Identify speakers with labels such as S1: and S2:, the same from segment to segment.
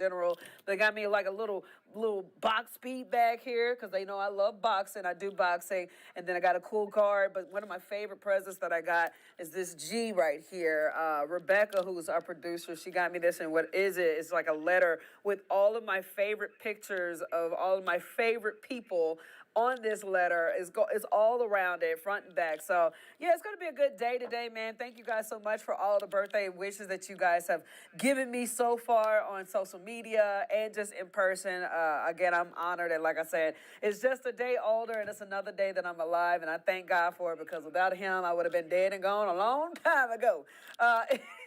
S1: general. They got me like a little box speed bag here because they know I love boxing. I do boxing, and then I got a cool card. But one of my favorite presents that I got is this G right here. Rebecca, who's our producer, she got me this, and what is it? It's like a letter with all of my favorite pictures of all of my favorite people on this letter. It's all around it, front and back. So yeah, it's gonna be a good day today, man. Thank you guys so much for all the birthday wishes that you guys have given me so far on social media and just in person. Again, I'm honored, and like I said, it's just a day older, and it's another day that I'm alive, and I thank God for it because without him, I would have been dead and gone a long time ago. Uh,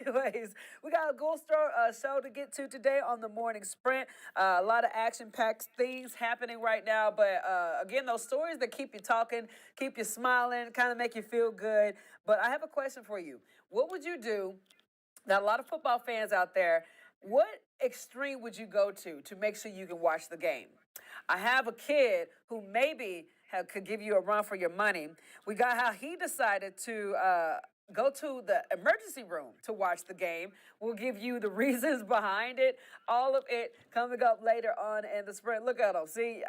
S1: Anyways, we got a show to get to today on the morning sprint. A lot of action-packed things happening right now, but again, those stories that keep you talking, keep you smiling, kind of make you feel good. But I have a question for you. What would you do? Now, a lot of football fans out there, what extreme would you go to make sure you can watch the game? I have a kid who maybe could give you a run for your money. We got how he decided to go to the emergency room to watch the game. We'll give you the reasons behind it, all of it coming up later on in the sprint. Look at him. See,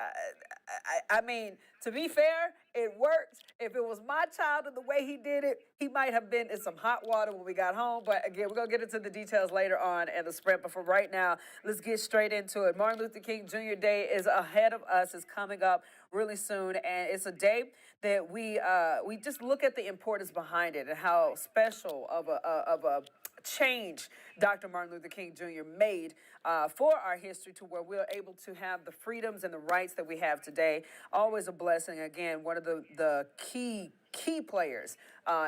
S1: I mean, to be fair, it worked. If it was my child and the way he did it, he might have been in some hot water when we got home. But again, we're going to get into the details later on in the sprint. But for right now, let's get straight into it. Martin Luther King Jr. Day is ahead of us. It's coming up really soon. And it's a day that we just look at the importance behind it and how special of a change Dr. Martin Luther King Jr. made for our history to where we're able to have the freedoms and the rights that we have today. Always a blessing. Again, one of the key players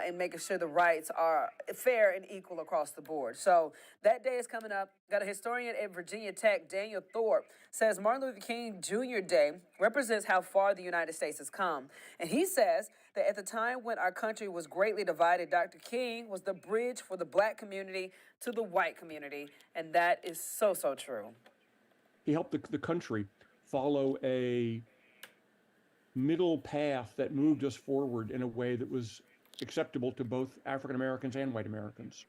S1: in making sure the rights are fair and equal across the board. So that day is coming up. Got a historian at Virginia Tech, Daniel Thorpe, says Martin Luther King Jr. Day represents how far the United States has come. And he says that at the time when our country was greatly divided, Dr. King was the bridge for the black community to the white community. And that is so, so true.
S2: He helped the country follow a middle path that moved us forward in a way that was acceptable to both African Americans and white Americans.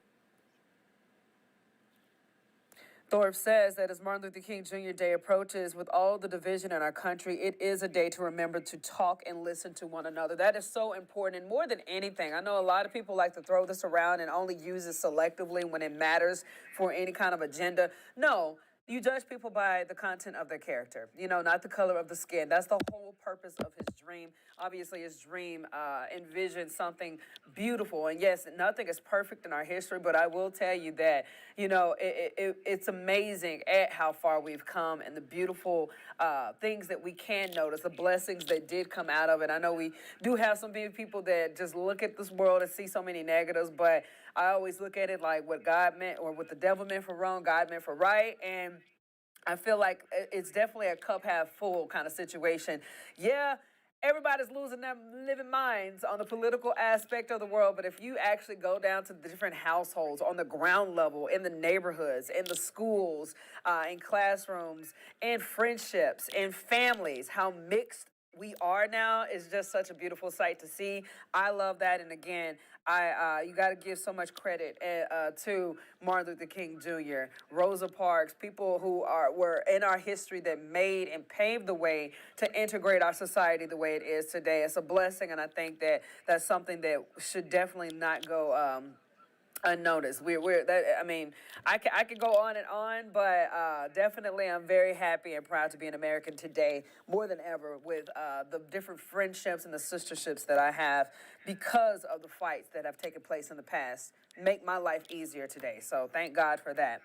S1: Thorpe says that as Martin Luther King Jr. Day approaches with all the division in our country, it is a day to remember to talk and listen to one another. That is so important. And more than anything, I know a lot of people like to throw this around and only use it selectively when it matters for any kind of agenda. No. You judge people by the content of their character, not the color of the skin. That's the whole purpose of his dream. Obviously, his dream envisioned something beautiful. And yes, nothing is perfect in our history, but I will tell you that, it's amazing at how far we've come and the beautiful things that we can notice, the blessings that did come out of it. I know we do have some people that just look at this world and see so many negatives, but I always look at it like what God meant or what the devil meant for wrong, God meant for right. And I feel like it's definitely a cup half full kind of situation. Yeah, everybody's losing their living minds on the political aspect of the world, but if you actually go down to the different households on the ground level, in the neighborhoods, in the schools, in classrooms, in friendships, in families, how mixed we are now is just such a beautiful sight to see. I love that, and again, you got to give so much credit to Martin Luther King Jr., Rosa Parks, people who were in our history that made and paved the way to integrate our society the way it is today. It's a blessing, and I think that that's something that should definitely not go unnoticed. I could go on, but definitely I'm very happy and proud to be an American today more than ever with the different friendships and the sisterships that I have because of the fights that have taken place in the past. Make my life easier today. So thank God for that.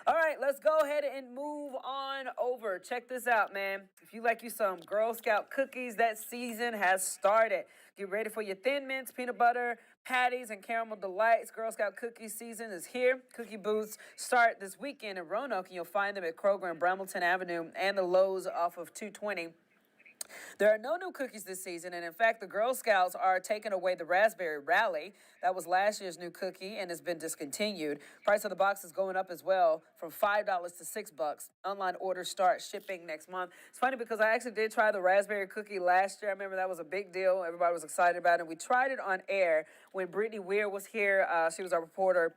S1: All right, let's go ahead and move on over. Check this out, man. If you like you some Girl Scout cookies, that season has started. Get ready for your Thin Mints, peanut butter, patties, and caramel deLites. Girl Scout cookie season is here. Cookie booths start this weekend in Roanoke, and you'll find them at Kroger and Brambleton Avenue and the Lowe's off of 220. There are no new cookies this season, and in fact, the Girl Scouts are taking away the Raspberry Rally. That was last year's new cookie and has been discontinued. Price of the box is going up as well from $5 to $6. Online orders start shipping next month. It's funny because I actually did try the raspberry cookie last year. I remember that was a big deal. Everybody was excited about it. We tried it on air when Brittany Weir was here. She was our reporter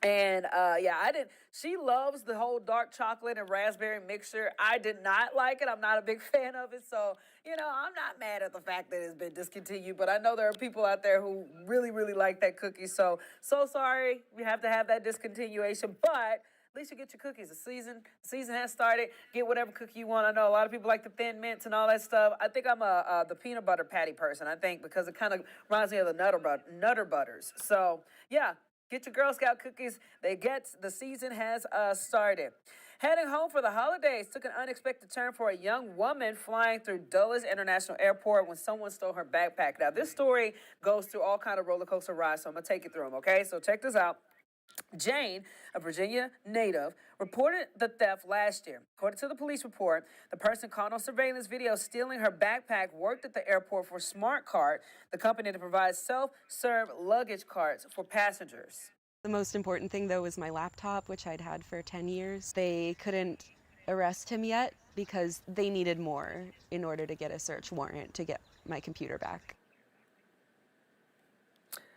S1: And yeah, I didn't. She loves the whole dark chocolate and raspberry mixture. I did not like it. I'm not a big fan of it. So, I'm not mad at the fact that it's been discontinued. But I know there are people out there who really, really like that cookie. So sorry. We have to have that discontinuation. But at least you get your cookies. The season has started. Get whatever cookie you want. I know a lot of people like the Thin Mints and all that stuff. I think I'm the peanut butter patty person. I think because it kind of reminds me of the Nutter Butters. So yeah, get your Girl Scout cookies. The season has started. Heading home for the holidays took an unexpected turn for a young woman flying through Dulles International Airport when someone stole her backpack. Now, this story goes through all kind of roller coaster rides, so I'm gonna take you through them. Okay, so check this out. Jane, a Virginia native, reported the theft last year. According to the police report, the person caught on surveillance video stealing her backpack worked at the airport for Smart Cart, the company that provides self-serve luggage carts for passengers.
S3: The most important thing, though, was my laptop, which I'd had for 10 years. They couldn't arrest him yet because they needed more in order to get a search warrant to get my computer back.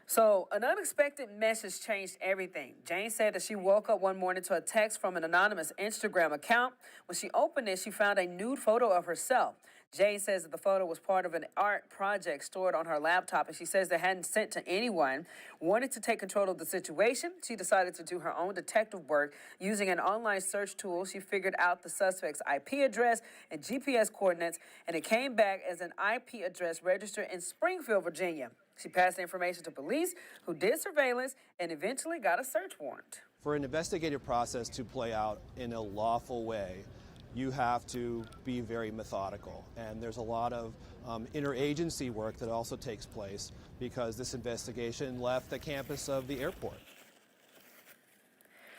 S1: So, an unexpected message changed everything. Jane said that she woke up one morning to a text from an anonymous Instagram account. When she opened it, she found a nude photo of herself. Jane says that the photo was part of an art project stored on her laptop, and she says they hadn't sent to anyone. Wanting to take control of the situation, she decided to do her own detective work. Using an online search tool, she figured out the suspect's IP address and GPS coordinates, and it came back as an IP address registered in Springfield, Virginia. She passed the information to police, who did surveillance and eventually got a search warrant.
S4: For an investigative process to play out in a lawful way, you have to be very methodical. And there's a lot of interagency work that also takes place because this investigation left the campus of the airport.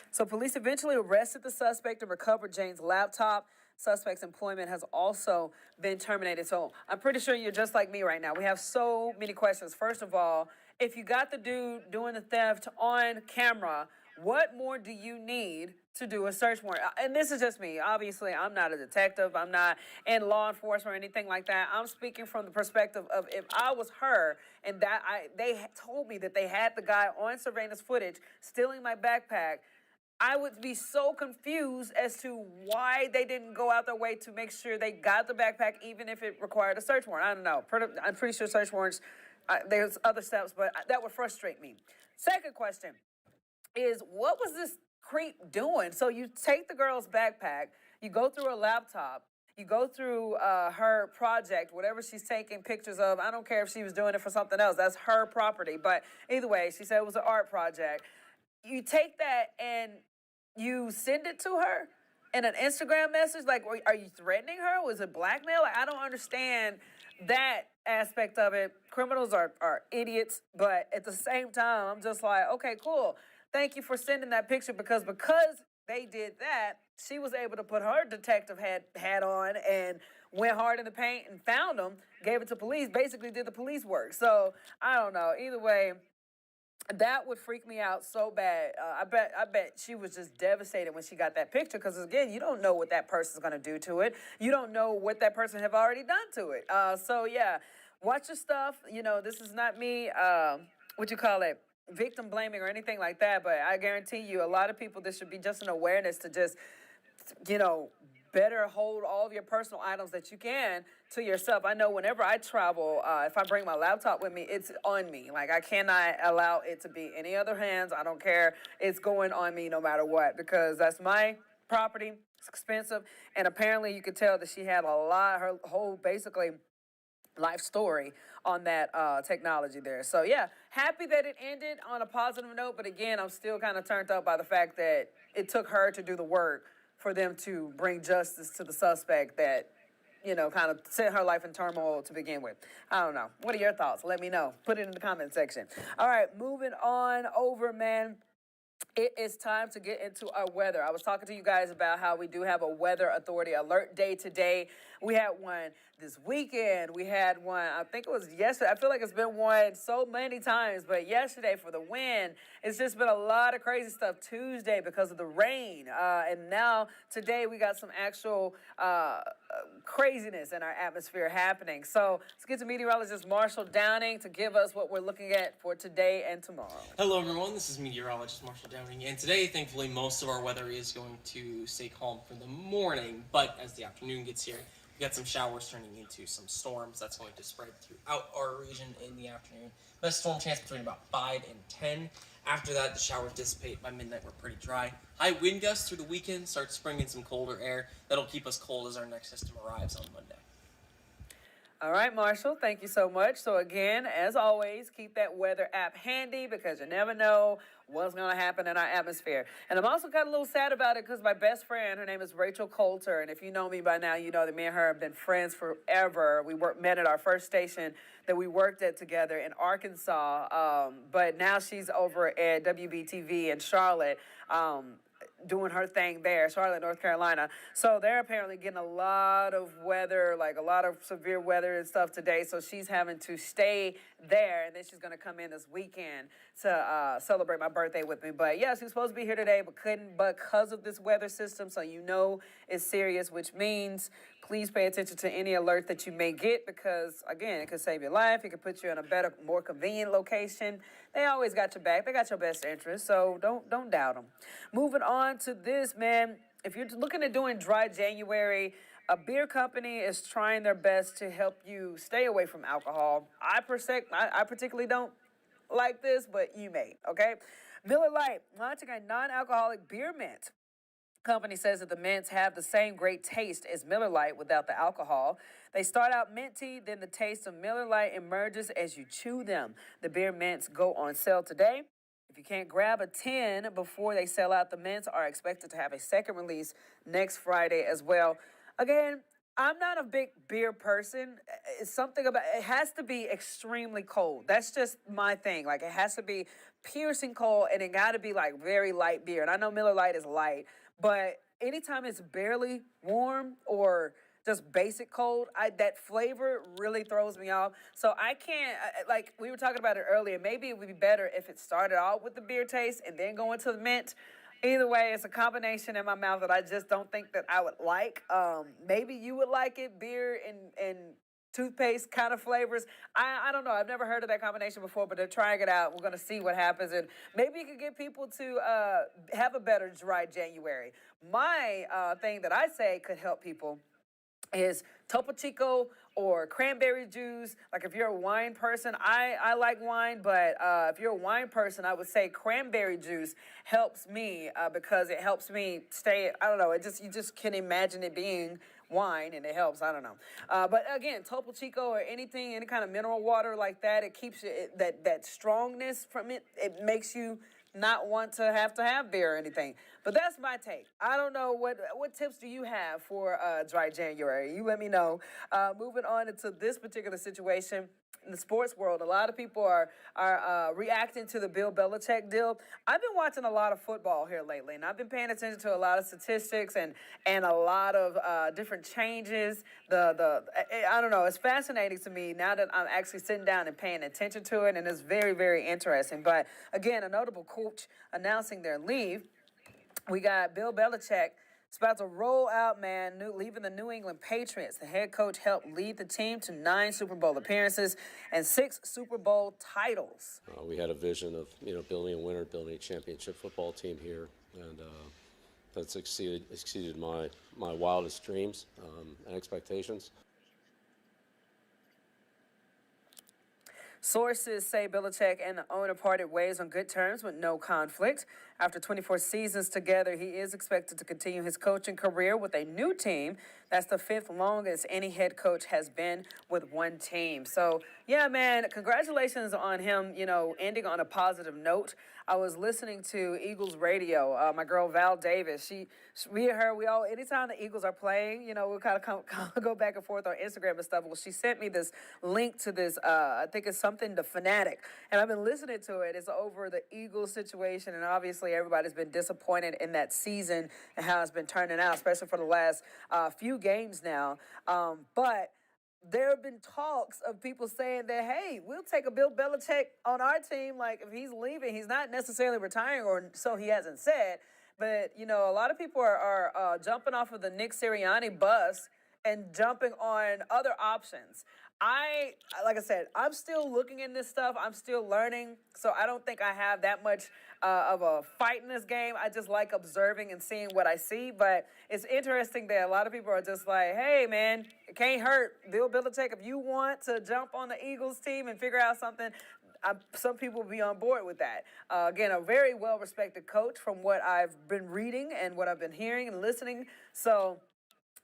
S1: So police eventually arrested the suspect and recovered Jane's laptop. Suspect's employment has also been terminated. So I'm pretty sure you're just like me right now. We have so many questions. First of all, if you got the dude doing the theft on camera, what more do you need to do a search warrant? And this is just me. Obviously, I'm not a detective. I'm not in law enforcement or anything like that. I'm speaking from the perspective of if I was her and they told me that they had the guy on surveillance footage stealing my backpack, I would be so confused as to why they didn't go out their way to make sure they got the backpack, even if it required a search warrant. I don't know. I'm pretty sure search warrants, there's other steps, but that would frustrate me. Second question is, what was this creep doing? So you take the girl's backpack, you go through her laptop, you go through her project, whatever she's taking pictures of. I don't care if she was doing it for something else. That's her property. But either way, she said it was an art project. You take that and you send it to her in an Instagram message? Like, are you threatening her? Was it blackmail? Like, I don't understand that aspect of it. Criminals are idiots, but at the same time, I'm just like, okay, cool. Thank you for sending that picture because they did that, she was able to put her detective hat on and went hard in the paint and found them, gave it to police, basically did the police work. So I don't know. Either way, that would freak me out so bad. I bet she was just devastated when she got that picture because, again, you don't know what that person's going to do to it. You don't know what that person have already done to it. So, yeah, watch your stuff. This is not me, victim blaming or anything like that, but I guarantee you a lot of people, this should be just an awareness to just, better hold all of your personal items that you can to yourself. I know whenever I travel, if I bring my laptop with me, it's on me. Like, I cannot allow it to be any other hands. I don't care. It's going on me no matter what because that's my property. It's expensive. And apparently you could tell that she had her whole basically life story on that technology there. So, yeah, happy that it ended on a positive note. But, again, I'm still kind of turned up by the fact that it took her to do the work for them to bring justice to the suspect that, kind of set her life in turmoil to begin with. I don't know. What are your thoughts? Let me know. Put it in the comment section. All right, moving on over, man. It is time to get into our weather. I was talking to you guys about how we do have a weather authority alert day today. We had one this weekend. We had one, I think it was yesterday. I feel like it's been one so many times, but yesterday for the wind It's just been a lot of crazy stuff Tuesday because of the rain. And now today we got some actual craziness in our atmosphere happening. So let's get to meteorologist Marshall Downing to give us what we're looking at for today and tomorrow.
S5: Hello everyone, this is meteorologist Marshall Downing, and today, thankfully, most of our weather is going to stay calm for the morning, but as the afternoon gets here, we got some showers turning into some storms. That's going to spread throughout our region in the afternoon. Best storm chance between about 5 and 10. After that, the showers dissipate. By midnight, we're pretty dry. High wind gusts through the weekend start bringing some colder air. That'll keep us cold as our next system arrives on Monday.
S1: All right, Marshall, thank you so much. So again, as always, keep that weather app handy because you never know what's going to happen in our atmosphere. And I'm also kind of a little sad about it because my best friend, her name is Rachel Coulter, and if you know me by now, you know that me and her have been friends forever. We met at our first station that we worked at together in Arkansas, but now she's over at WBTV in Charlotte. Doing her thing there, Charlotte, North Carolina. So they're apparently getting a lot of weather, like a lot of severe weather and stuff today. So she's having to stay there, and then she's going to come in this weekend to celebrate my birthday with me. But yeah, she was supposed to be here today, but couldn't because of this weather system. So you know it's serious, which means please pay attention to any alert that you may get because, again, it could save your life. It could put you in a better, more convenient location. They always got your back. They got your best interest, so don't doubt them. Moving on to this, man. If you're looking at doing dry January, a beer company is trying their best to help you stay away from alcohol. I particularly don't like this, but you may, okay? Miller Lite launching a non-alcoholic beer mint. Company says that the mints have the same great taste as Miller Lite without the alcohol. They start out minty, then the taste of Miller Lite emerges as you chew them. The beer mints go on sale today. If you can't grab a 10 before they sell out, the mints are expected to have a second release next Friday as well. Again, I'm not a big beer person. It's something about it has to be extremely cold. That's just my thing. Like it has to be piercing cold and it got to be like very light beer. And I know Miller Lite is light, but anytime it's barely warm or just basic cold, that flavor really throws me off. So I can't, like we were talking about it earlier, maybe it would be better if it started out with the beer taste and then go into the mint. Either way, it's a combination in my mouth that I just don't think that I would like. Maybe you would like it, beer and toothpaste kind of flavors. I don't know. I've never heard of that combination before, but they're trying it out. We're going to see what happens. And maybe you can get people to have a better dry January. My thing that I say could help people is Topo Chico or cranberry juice. Like if you're a wine person, I like wine, but if you're a wine person, I would say cranberry juice helps me because it helps me stay, I don't know, you just can imagine it being wine and it helps, I don't know. But again, Topo Chico or anything, any kind of mineral water like that, it keeps that strongness from it. It makes you not want to have beer or anything. But that's my take. I don't know what tips do you have for dry January? You let me know. Moving on into this particular situation in the sports world, a lot of people are reacting to the Bill Belichick deal. I've been watching a lot of football here lately, and I've been paying attention to a lot of statistics and a lot of different changes. I don't know. It's fascinating to me now that I'm actually sitting down and paying attention to it, and it's very, very interesting. But again, a notable coach announcing their leave. We got Bill Belichick. It's about to roll out, man, leaving the New England Patriots. The head coach helped lead the team to 9 Super Bowl appearances and 6 Super Bowl titles.
S6: We had a vision of, building a winner, building a championship football team here, and that's exceeded my wildest dreams and expectations.
S1: Sources say Belichick and the owner parted ways on good terms with no conflict. After 24 seasons together, he is expected to continue his coaching career with a new team. That's the 5th longest any head coach has been with one team. So, yeah, man, congratulations on him, ending on a positive note. I was listening to Eagles radio. My girl Val Davis, we and her, anytime the Eagles are playing, we'll kind of go back and forth on Instagram and stuff. Well, she sent me this link to this, I think it's something, The Fanatic. And I've been listening to it. It's over the Eagles situation, and obviously everybody's been disappointed in that season and how it's been turning out, especially for the last few games now. But there have been talks of people saying that, hey, we'll take a Bill Belichick on our team. Like, if he's leaving, he's not necessarily retiring, or so he hasn't said. But, a lot of people are jumping off of the Nick Sirianni bus and jumping on other options. Like I said, I'm still looking in this stuff. I'm still learning. So I don't think I have that much of a fight in this game. I just like observing and seeing what I see. But it's interesting that a lot of people are just like, hey, man, it can't hurt. Bill Belichick, if you want to jump on the Eagles team and figure out something, some people will be on board with that. Again, a very well-respected coach from what I've been reading and what I've been hearing and listening. So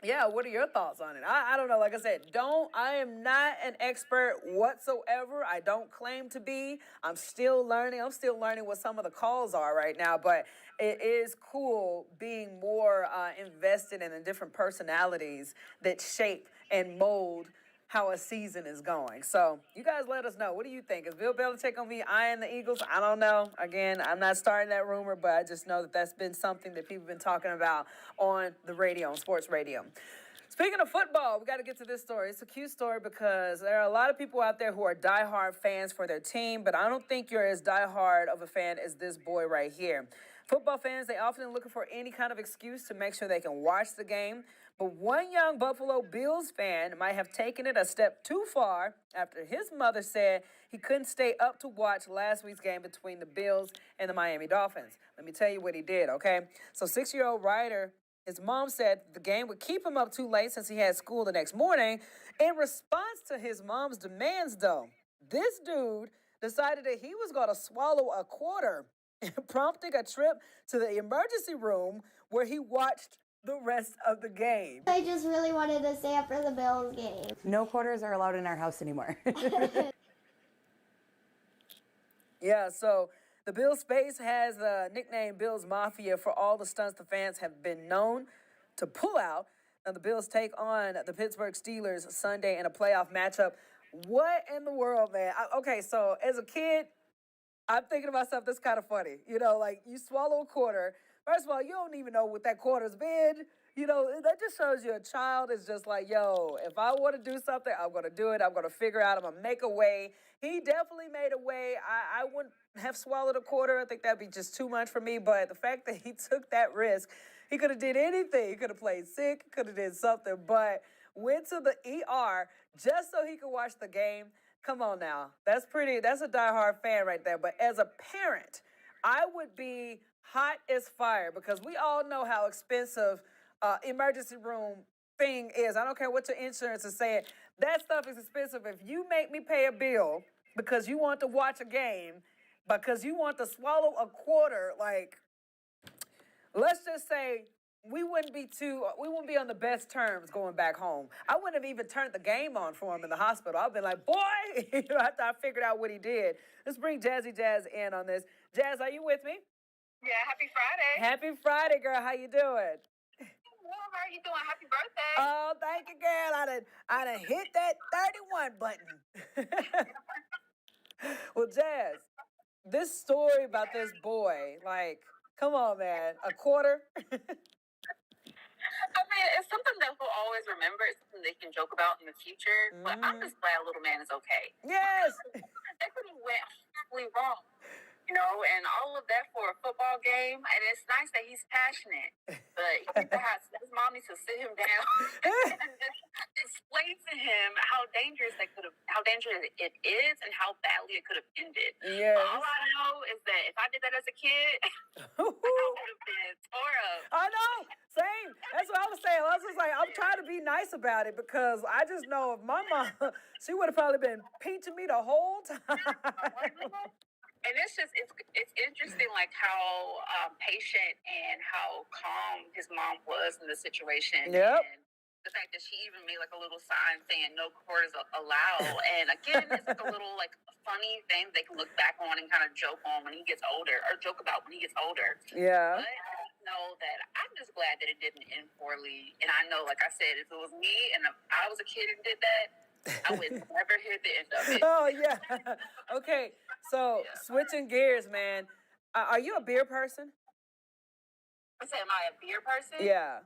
S1: yeah, what are your thoughts on it? I don't know. Like I said, I am not an expert whatsoever. I don't claim to be. I'm still learning. I'm still learning what some of the calls are right now, but it is cool being more invested in the different personalities that shape and mold how a season is going. So you guys let us know. What do you think? Is Bill Belichick going to be eyeing the Eagles? I don't know. Again, I'm not starting that rumor, but I just know that that's been something that people have been talking about on the radio, on sports radio. Speaking of football, we got to get to this story. It's a cute story because there are a lot of people out there who are diehard fans for their team, but I don't think you're as diehard of a fan as this boy right here. Football fans, they often looking for any kind of excuse to make sure they can watch the game. But one young Buffalo Bills fan might have taken it a step too far after his mother said he couldn't stay up to watch last week's game between the Bills and the Miami Dolphins. Let me tell you what he did, okay? So 6-year-old Ryder, his mom said the game would keep him up too late since he had school the next morning. In response to his mom's demands, though, this dude decided that he was going to swallow a quarter, prompting a trip to the emergency room where he watched the rest of the game.
S7: I just really wanted to stay up for the Bills game.
S8: No quarters are allowed in our house anymore.
S1: Yeah, so the Bills space has the nickname Bills Mafia for all the stunts the fans have been known to pull out. Now, the Bills take on the Pittsburgh Steelers Sunday in a playoff matchup. What in the world, man? Okay, so as a kid, I'm thinking to myself, that's kind of funny. Like you swallow a quarter. First of all, you don't even know what that quarter's been. That just shows you a child is just like, yo, if I want to do something, I'm going to do it. I'm going to figure out. I'm going to make a way. He definitely made a way. I wouldn't have swallowed a quarter. I think that'd be just too much for me. But the fact that he took that risk, he could have did anything. He could have played sick, could have did something, but went to the ER just so he could watch the game. Come on now. That's a diehard fan right there. But as a parent, I would be hot as fire because we all know how expensive emergency room thing is. I don't care what your insurance is saying. That stuff is expensive. If you make me pay a bill because you want to watch a game, because you want to swallow a quarter, like, let's just say we wouldn't be on the best terms going back home. I wouldn't have even turned the game on for him in the hospital. I've been like, boy, after I figured out what he did. Let's bring Jazzy Jazz in on this. Jazz, are you with me?
S9: Yeah, happy Friday.
S1: Happy Friday, girl. How you doing?
S9: Well, how are you doing? Happy birthday.
S1: Oh, thank you, girl. I done hit that 31 button. Well, Jazz, this story about this boy, like, come on, man. A quarter?
S9: I mean, it's something that we'll always remember. It's something they can joke about in the future. But I'm just glad little man is okay.
S1: Yes.
S9: That could have went horribly wrong. And all of that for a football game. And it's nice that he's passionate. But his mom needs to sit him down and just explain to him how dangerous it is and how badly it could have ended.
S1: Yes.
S9: All I know is that if I did that as a kid, I would have been tore up.
S1: I know. Same. That's what I was saying. I was just like, I'm trying to be nice about it because I just know if my mom, she would have probably been pinching me the whole time.
S9: And it's interesting, like how patient and how calm his mom was in the situation.
S1: Yep.
S9: And the fact that she even made like a little sign saying no quarters allowed. And again, it's like a little like funny thing they can look back on and kind of joke on when he gets older, or joke about when he gets older.
S1: Yeah.
S9: But I know that I'm just glad that it didn't end poorly. And I know, like I said, if it was me and if I was a kid and did that, I would never hear the end of it.
S1: Oh, yeah. Okay, so switching gears, man. Are you a beer person?
S9: I said, am I a beer person?
S1: Yeah.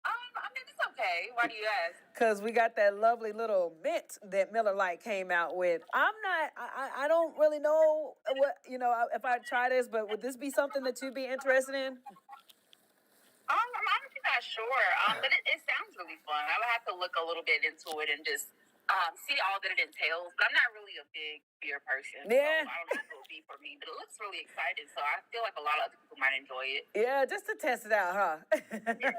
S9: I mean, it's okay. Okay, why do you ask?
S1: Because we got that lovely little mint that Miller Lite came out with. I don't really know what, if I try this, but would this be something that you'd be interested in?
S9: I'm honestly not sure, but it sounds really fun. I would have to look a little bit into it and just see all that it entails. But I'm not really a big beer person,
S1: Yeah.
S9: so I don't know if it would be for me. But it looks really exciting, so I feel like a lot of other people might enjoy it.
S1: Yeah, just to test it out, huh?
S9: Yeah.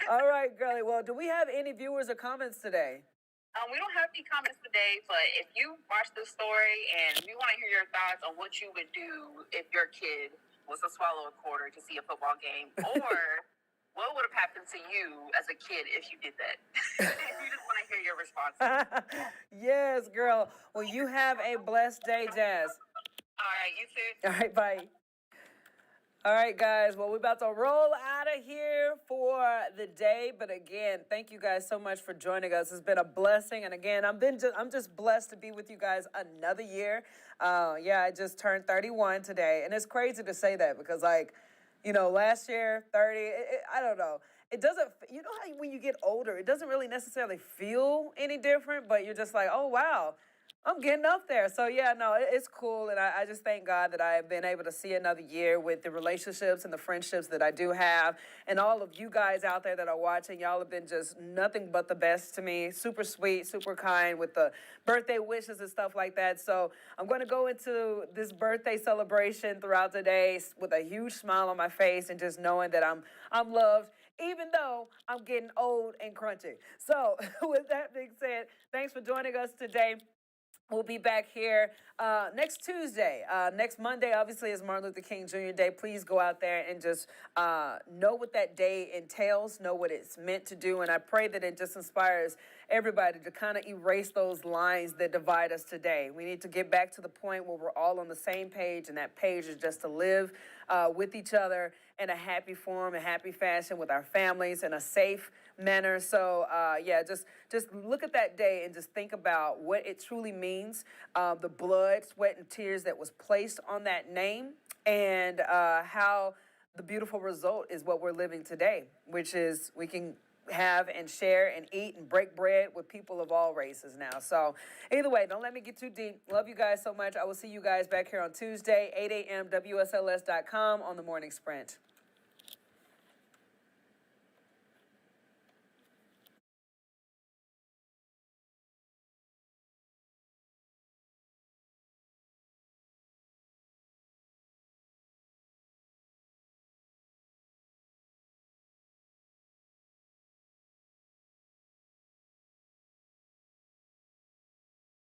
S1: All right, girlie. Well, do we have any viewers or comments today?
S9: We don't have any comments today, but if you watch this story and we want to hear your thoughts on what you would do if your kid was to swallow a quarter to see a football game, or what would have happened to you as a kid if you did that? We just want to hear your responses.
S1: Yes, girl. Well, you have a blessed day, Jazz.
S9: All right, you too.
S1: All right, bye. All right, guys. Well, we're about to roll out of here for the day. But again, thank you guys so much for joining us. It's been a blessing. And again, I'm just blessed to be with you guys another year. I just turned 31 today. And it's crazy to say that because, last year, 30, I don't know. It doesn't, how when you get older, it doesn't really necessarily feel any different, but you're just like, oh, wow. I'm getting up there. So, it's cool. And I just thank God that I have been able to see another year with the relationships and the friendships that I do have. And all of you guys out there that are watching, y'all have been just nothing but the best to me. Super sweet, super kind with the birthday wishes and stuff like that. So I'm going to go into this birthday celebration throughout the day with a huge smile on my face and just knowing that I'm loved, even though I'm getting old and crunchy. So with that being said, thanks for joining us today. We'll be back here next Tuesday. Next Monday, obviously, is Martin Luther King Jr. Day. Please go out there and just know what that day entails, know what it's meant to do. And I pray that it just inspires everybody to kind of erase those lines that divide us today. We need to get back to the point where we're all on the same page, and that page is just to live with each other in a happy form, a happy fashion with our families in a safe manner. So, just look at that day and just think about what it truly means, the blood, sweat, and tears that was placed on that name, and how the beautiful result is what we're living today, which is we can have and share and eat and break bread with people of all races now. So either way, don't let me get too deep. Love you guys so much. I will see you guys back here on Tuesday, 8 a.m. WSLS.com on the Morning Sprint.